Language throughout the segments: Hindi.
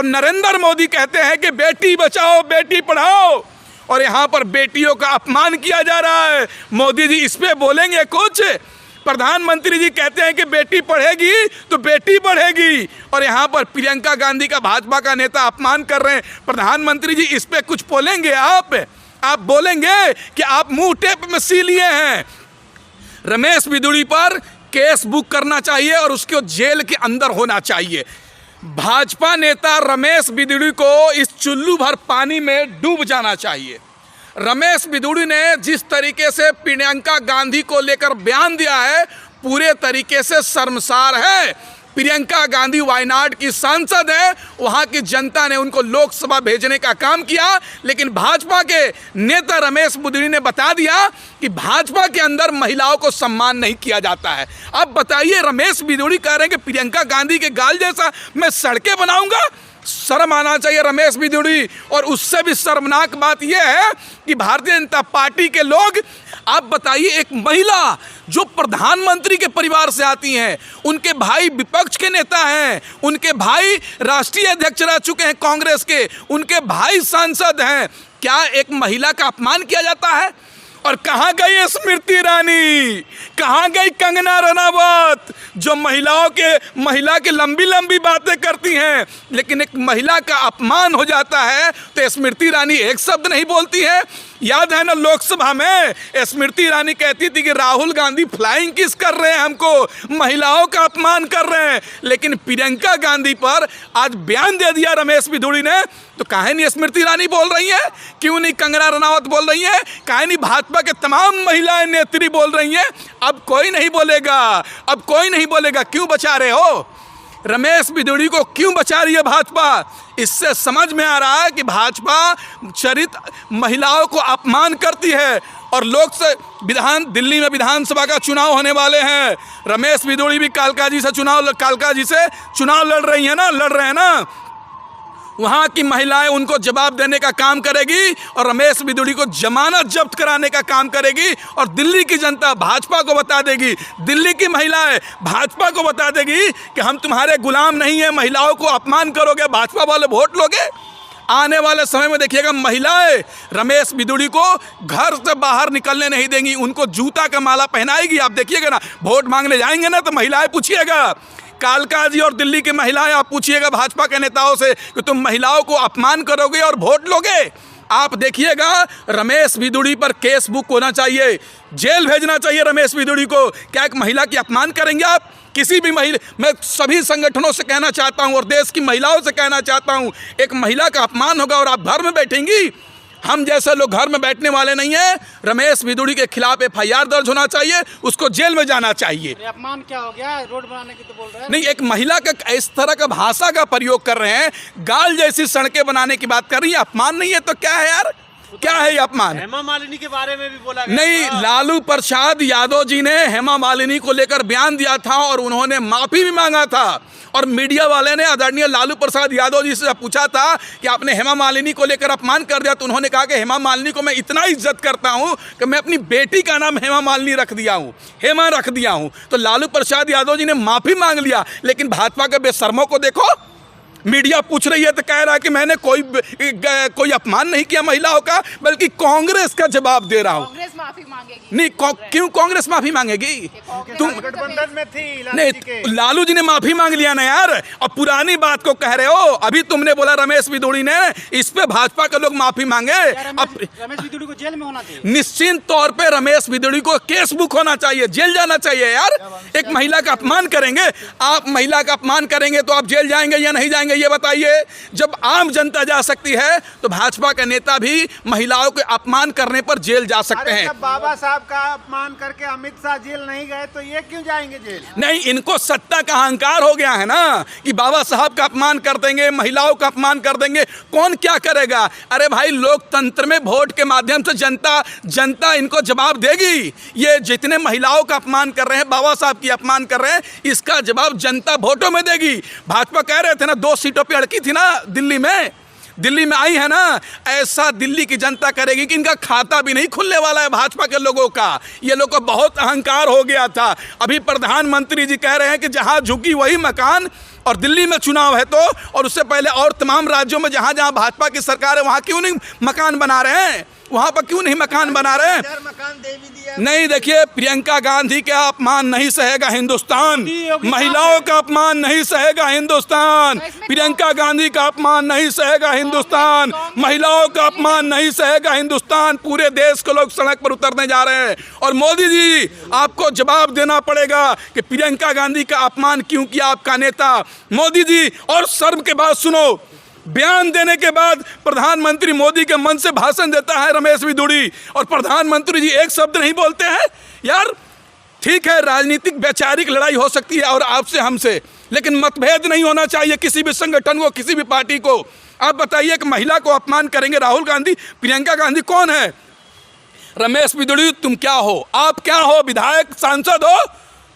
और नरेंद्र मोदी कहते हैं कि बेटी बचाओ बेटी पढ़ाओ, और यहाँ पर बेटियों का अपमान किया जा रहा है। मोदी जी इस पे बोलेंगे कुछ? प्रधानमंत्री जी कहते हैं कि बेटी पढ़ेगी तो बेटी बढ़ेगी, और यहाँ पर प्रियंका गांधी का भाजपा का नेता अपमान कर रहे हैं। प्रधानमंत्री जी इस पे कुछ बोलेंगे? आप बोलेंगे कि आप मुंह टेप में सी लिए हैं? रमेश बिदुड़ी पर केस बुक करना चाहिए और उसको जेल के अंदर होना चाहिए। भाजपा नेता रमेश बिदुड़ी को इस चुल्लू भर पानी में डूब जाना चाहिए। रमेश बिदुड़ी ने जिस तरीके से प्रियंका गांधी को लेकर बयान दिया है, पूरे तरीके से शर्मसार है। प्रियंका गांधी वायनाड की सांसद है, वहाँ की जनता ने उनको लोकसभा भेजने का काम किया, लेकिन भाजपा के नेता रमेश बिदुड़ी ने बता दिया कि भाजपा के अंदर महिलाओं को सम्मान नहीं किया जाता है। अब बताइए, रमेश बिदुड़ी कह रहे हैं कि प्रियंका गांधी के गाल जैसा मैं सड़कें बनाऊंगा। शर्म आना चाहिए रमेश बिदुड़ी। और उससे भी शर्मनाक बात यह है कि भारतीय जनता पार्टी के लोग, आप बताइए, एक महिला जो प्रधानमंत्री के परिवार से आती हैं, उनके भाई विपक्ष के नेता हैं, उनके भाई राष्ट्रीय अध्यक्ष रह चुके हैं कांग्रेस के, उनके भाई सांसद हैं, क्या एक महिला का अपमान किया जाता है? और कहाँ गई स्मृति ईरानी, कहाँ गई कंगना रनावत, जो महिला के लंबी लंबी बातें करती हैं, लेकिन एक महिला का अपमान हो जाता है तो स्मृति ईरानी एक शब्द नहीं बोलती है। याद है ना, लोकसभा में स्मृति ईरानी कहती थी कि राहुल गांधी फ्लाइंग किस कर रहे हैं, हमको महिलाओं का अपमान कर रहे हैं। लेकिन प्रियंका गांधी पर आज बयान दे दिया रमेश बिदुड़ी ने, तो काहे नहीं स्मृति ईरानी बोल रही है? क्यों नहीं कंगना रनावत बोल रही है? काहे नहीं भाजपा के तमाम महिलाएं नेत्री बोल रही हैं? अब कोई नहीं बोलेगा, अब कोई नहीं बोलेगा। क्यों बचा रहे हो रमेश बिदुड़ी को, क्यों बचा रही है भाजपा? इससे समझ में आ रहा है कि भाजपा चरित्र महिलाओं को अपमान करती है। और दिल्ली में विधानसभा का चुनाव होने वाले हैं। रमेश बिदुड़ी भी कालकाजी से चुनाव लड़ रहे हैं ना। वहाँ की महिलाएं उनको जवाब देने का काम करेगी और रमेश बिदुड़ी को जमानत जब्त कराने का काम करेगी। और दिल्ली की जनता भाजपा को बता देगी, दिल्ली की महिलाएं भाजपा को बता देगी कि हम तुम्हारे गुलाम नहीं हैं। महिलाओं को अपमान करोगे, भाजपा वाले वोट लोगे। आने वाले समय में देखिएगा, महिलाएं रमेश बिदुड़ी को घर से बाहर निकलने नहीं देंगी, उनको जूता का माला पहनाएगी। आप देखिएगा ना, वोट मांगने जाएंगे ना तो महिलाएं पूछिएगा, कालकाजी और दिल्ली की महिलाएं आप पूछिएगा भाजपा के नेताओं से कि तुम महिलाओं को अपमान करोगे और वोट लोगे। आप देखिएगा, रमेश बिदुड़ी पर केस बुक होना चाहिए, जेल भेजना चाहिए रमेश बिदुड़ी को। क्या एक महिला की अपमान करेंगे आप? किसी भी महिला, मैं सभी संगठनों से कहना चाहता हूं और देश की महिलाओं से कहना चाहता हूं, एक महिला का अपमान होगा और आप घर में बैठेंगी। हम जैसे लोग घर में बैठने वाले नहीं हैं। रमेश बिदुड़ी के खिलाफ FIR दर्ज होना चाहिए, उसको जेल में जाना चाहिए। अपमान क्या हो गया? रोड बनाने की तो बोल रहे हैं। नहीं, एक महिला का इस तरह का भाषा का प्रयोग कर रहे हैं, गाल जैसी सड़कें बनाने की बात कर रही है, अपमान नहीं है तो क्या है यार? क्या है ये अपमान? हेमा मालिनी के बारे में भी बोला गया नहीं, लालू प्रसाद यादव जी ने हेमा मालिनी को लेकर बयान दिया था और उन्होंने माफी भी मांगा था। और मीडिया वाले ने आदरणीय लालू प्रसाद यादव जी से पूछा था कि आपने हेमा मालिनी को लेकर अपमान कर दिया, तो उन्होंने कहा कि हेमा मालिनी को मैं इतना इज्जत करता हूं कि मैं अपनी बेटी का नाम हेमा मालिनी रख दिया हूं, हेमा रख दिया हूं। तो लालू प्रसाद यादव जी ने माफी मांग लिया, लेकिन भाजपा के बेशर्मों को देखो, मीडिया पूछ रही है तो कह रहा है कि मैंने कोई अपमान नहीं किया महिलाओं का, बल्कि कांग्रेस का जवाब दे रहा हूँ। कांग्रेस माफी मांगेगी? नहीं, क्यों कांग्रेस माफी मांगेगी? तुम गठबंधन में थी नहीं, लालू जी ने माफी मांग लिया ना यार। और पुरानी बात को कह रहे हो। अभी तुमने बोला रमेश बिदुड़ी ने, इस पे भाजपा के लोग माफी मांगे। रमेश बिदुड़ी को जेल में होना चाहिए। निश्चित तौर पे रमेश बिदुड़ी को केस बुक होना चाहिए, जेल जाना चाहिए यार। एक महिला का अपमान करेंगे आप, महिला का अपमान करेंगे तो आप जेल जाएंगे या नहीं जाएंगे ये बताइए। जब आम जनता जा सकती है तो भाजपा के नेता भी महिलाओं के अपमान करने पर जेल जा सकते हैं। बाबा साहब का अपमान करके अमित शाह जेल नहीं गए तो ये क्यों जाएंगे जेल? नहीं, इनको सत्ता का अहंकार हो गया है ना कि बाबा साहब का अपमान कर देंगे, महिलाओं का अपमान कर देंगे, कौन क्या करेगा? अरे भाई, लोकतंत्र में वोट के माध्यम से जनता इनको जवाब देगी। ये जितने महिलाओं का अपमान कर रहे हैं, बाबा साहब की अपमान कर रहे हैं, इसका जवाब जनता वोटों में देगी। भाजपा कह रहे थे ना, 2 सीटों पे अड़की थी ना दिल्ली में आई है ना, ऐसा दिल्ली की जनता करेगी कि इनका खाता भी नहीं खुलने वाला है भाजपा के लोगों का। ये लोगों को बहुत अहंकार हो गया था। अभी प्रधानमंत्री जी कह रहे हैं कि जहां झुकी वही मकान, और दिल्ली में चुनाव है तो, और उससे पहले और तमाम राज्यों में जहाँ जहाँ भाजपा की सरकार है वहाँ क्यों नहीं मकान बना रहे हैं? वहाँ पर क्यों नहीं मकान बना रहे हैं? मकान दे भी दिया। नहीं, देखिए, प्रियंका गांधी का अपमान नहीं सहेगा हिंदुस्तान, महिलाओं का अपमान नहीं सहेगा हिंदुस्तान, प्रियंका गांधी का अपमान नहीं सहेगा हिंदुस्तान, महिलाओं का अपमान नहीं सहेगा हिंदुस्तान। पूरे देश के लोग सड़क पर उतरने जा रहे हैं और मोदी जी आपको जवाब देना पड़ेगा कि प्रियंका गांधी का अपमान क्यों किया आपका नेता। मोदी जी, और शर्म के बाद सुनो, बयान देने के बाद प्रधानमंत्री मोदी के मन से भाषण देता है रमेश बिधूड़ी, और प्रधानमंत्री जी एक शब्द नहीं बोलते हैं। यार ठीक है, राजनीतिक वैचारिक लड़ाई हो सकती है और आपसे हमसे, लेकिन मतभेद नहीं होना चाहिए किसी भी संगठन को, किसी भी पार्टी को। आप बताइए कि महिला को अपमान करेंगे राहुल गांधी, प्रियंका गांधी कौन है? रमेश बिधूड़ी तुम क्या हो? आप क्या हो? विधायक, सांसद हो?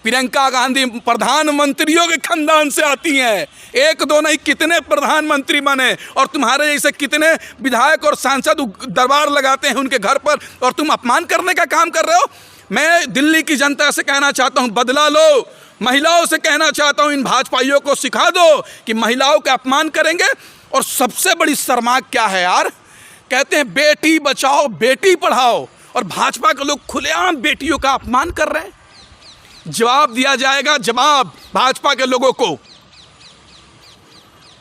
प्रियंका गांधी प्रधानमंत्रियों के खानदान से आती हैं, एक दो नहीं कितने प्रधानमंत्री बने, और तुम्हारे जैसे कितने विधायक और सांसद दरबार लगाते हैं उनके घर पर, और तुम अपमान करने का काम कर रहे हो। मैं दिल्ली की जनता से कहना चाहता हूं, बदला लो। महिलाओं से कहना चाहता हूं, इन भाजपाइयों को सिखा दो कि महिलाओं का अपमान करेंगे। और सबसे बड़ी शर्माक क्या है यार, कहते हैं बेटी बचाओ बेटी पढ़ाओ, और भाजपा के लोग खुलेआम बेटियों का अपमान कर रहे हैं। जवाब दिया जाएगा, जवाब भाजपा के लोगों को।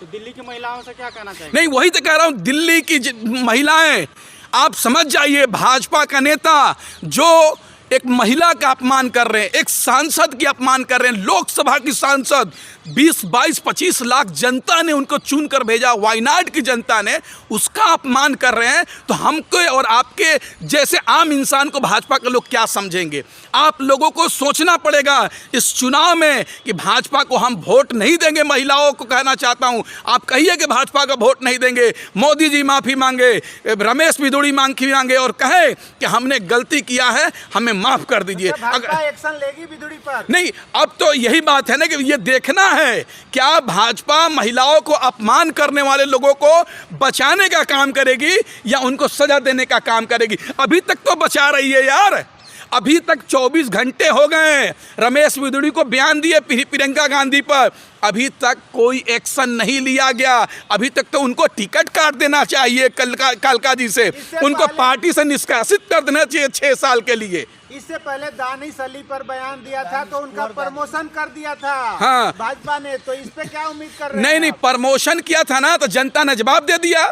तो दिल्ली की महिलाओं से क्या कहना चाहिए? नहीं, वही तो कह रहा हूं, दिल्ली की महिलाएं, आप समझ जाइए, भाजपा का नेता जो एक महिला का अपमान कर रहे हैं, एक सांसद की अपमान कर रहे हैं, लोकसभा की सांसद, 20, 22, 25 लाख जनता ने उनको चुनकर भेजा, वायनाड की जनता ने, उसका अपमान कर रहे हैं। तो हमको और आपके जैसे आम इंसान को भाजपा के लोग क्या समझेंगे? आप लोगों को सोचना पड़ेगा इस चुनाव में कि भाजपा को हम वोट नहीं देंगे। महिलाओं को कहना चाहता हूं, आप कहिए कि भाजपा का वोट नहीं देंगे, मोदी जी माफ़ी मांगे, रमेश बिधूड़ी मांगे और कहे कि हमने गलती किया है, हमें माफ़ कर दीजिए। भाजपा एक्शन लेगी बिधूड़ी पर? नहीं, अब तो यही बात है ना कि ये देखना है क्या भाजपा महिलाओं को अपमान करने वाले लोगों को बचाने का काम करेगी या उनको सजा देने का काम करेगी। अभी तक तो बचा रही है यार, अभी तक 24 घंटे हो गए रमेश बिधूड़ी को बयान दिए प्रियंका गांधी पर, अभी तक कोई एक्शन नहीं लिया गया। अभी तक तो उनको टिकट काट देना चाहिए कालका जी से, उनको पार्टी से निष्कासित कर देना चाहिए 6 साल के लिए। इससे पहले दानिश अली पर बयान दिया था तो उनका प्रमोशन कर दिया था हाँ भाजपा ने, तो इस पे क्या उम्मीद कर रहे हैं? नहीं, प्रमोशन किया था ना तो जनता ने जवाब दे दिया।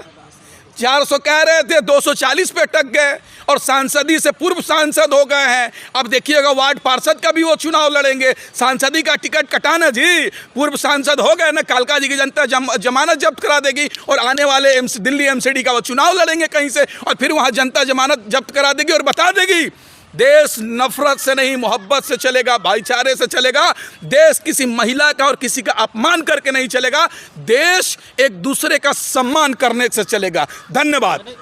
400 कह रहे थे, 240 पे टक गए, और सांसदी से पूर्व सांसद हो गए हैं। अब देखिएगा वार्ड पार्षद का भी वो चुनाव लड़ेंगे, सांसदी का टिकट कटाना जी, पूर्व सांसद हो गए ना, कालका जी की जनता जमानत जब्त करा देगी, और आने वाले दिल्ली एमसीडी का वो चुनाव लड़ेंगे कहीं से, और फिर वहाँ जनता जमानत जब्त करा देगी और बता देगी देश नफरत से नहीं मोहब्बत से चलेगा, भाईचारे से चलेगा। देश किसी महिला का और किसी का अपमान करके नहीं चलेगा, देश एक दूसरे का सम्मान करने से चलेगा। धन्यवाद।